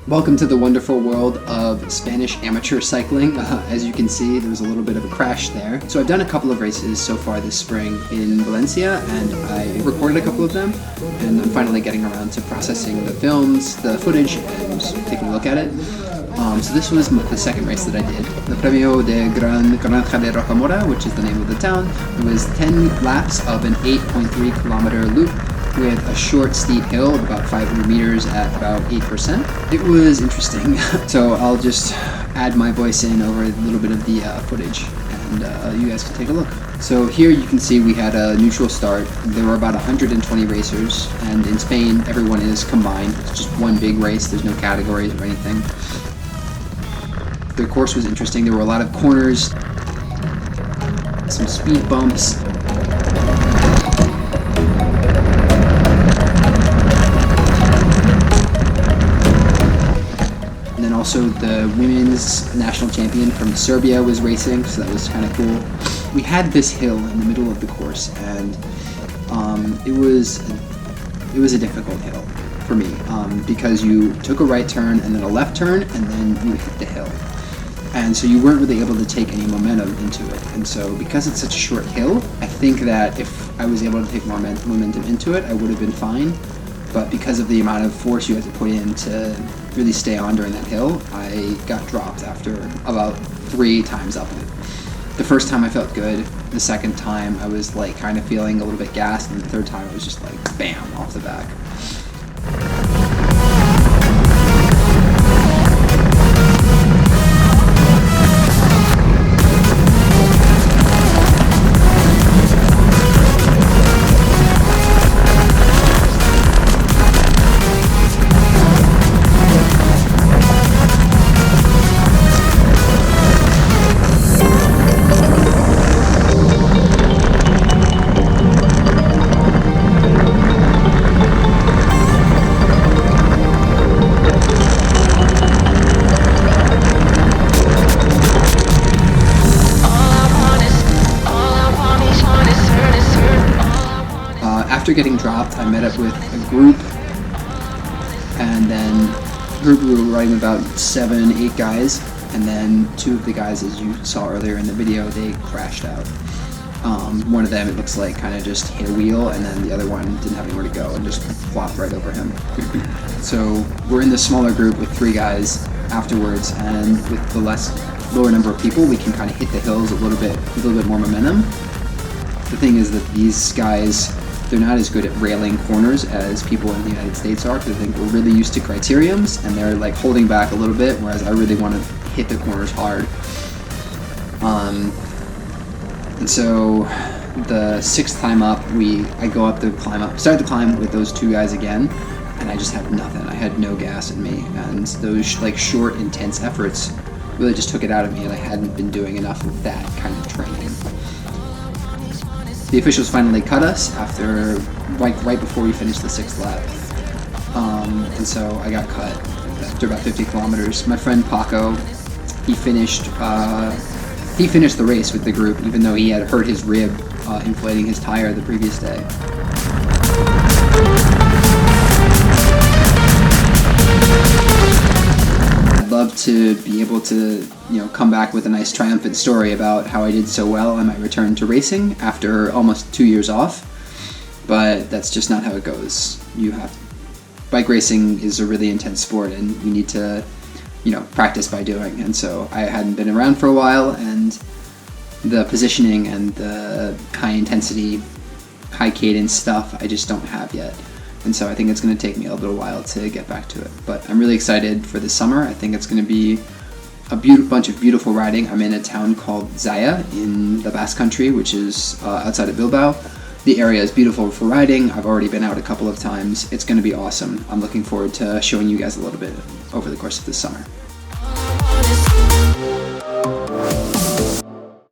Welcome to the wonderful world of Spanish amateur cycling. As you can see, there was a little bit of a crash there. So I've done a couple of races so far this spring in Valencia, and I recorded a couple of them, and I'm finally getting around to processing the films, the footage, and taking a look at it. So this was the second race that I did. The Premio de Granja de Rocamora, which is the name of the town. It was 10 laps of an 8.3 kilometer loop with a short, steep hill of about 500 meters at about 8%. It was interesting. So I'll just add my voice in over a little bit of the footage, and you guys can take a look. So here you can see we had a neutral start. There were about 120 racers, and in Spain everyone is combined. It's just one big race. There's no categories or anything. The course was interesting. There were a lot of corners, some speed bumps. And then also the women's national champion from Serbia was racing, so that was kind of cool. We had this hill in the middle of the course, and it was a difficult hill for me because you took a right turn and then a left turn and then you hit the hill. And so you weren't really able to take any momentum into it. And so because it's such a short hill, I think that if I was able to take more momentum into it, I would have been fine. But because of the amount of force you had to put in to really stay on during that hill, I got dropped after about 3 times up it. The first time I felt good. The second time I was like kind of feeling a little bit gassed, and the third time I was just like bam off the back. After getting dropped, I met up with a group, and then the group we were riding about 7, 8 guys, and then 2 of the guys, as you saw earlier in the video, they crashed out. One of them, it looks like, kind of just hit a wheel, and then the other one didn't have anywhere to go and just flopped right over him. So we're in this smaller group with 3 guys afterwards, and with the lower number of people, we can kind of hit the hills a little bit more momentum. The thing is that these guys, they're not as good at railing corners as people in the United States are, because I think we're really used to criteriums, and they're like holding back a little bit, whereas I really want to hit the corners hard. And so the 6th time up, I go up to climb up, start the climb with those 2 guys again, and I just had nothing. I had no gas in me, and those like short, intense efforts really just took it out of me, and I hadn't been doing enough of that kind of training. The officials finally cut us after right before we finished the 6th lap, and so I got cut after about 50 kilometers. My friend Paco, he finished the race with the group, even though he had hurt his rib inflating his tire the previous day. I'd love to be able to, come back with a nice triumphant story about how I did so well on my return to racing after almost 2 years off, but that's just not how it goes. Bike racing is a really intense sport, and you need to, practice by doing, and so I hadn't been around for a while, and the positioning and the high intensity, high cadence stuff I just don't have yet. And so I think it's going to take me a little while to get back to it. But I'm really excited for this summer. I think it's going to be a bunch of beautiful riding. I'm in a town called Zaya in the Basque Country, which is outside of Bilbao. The area is beautiful for riding. I've already been out a couple of times. It's going to be awesome. I'm looking forward to showing you guys a little bit over the course of this summer.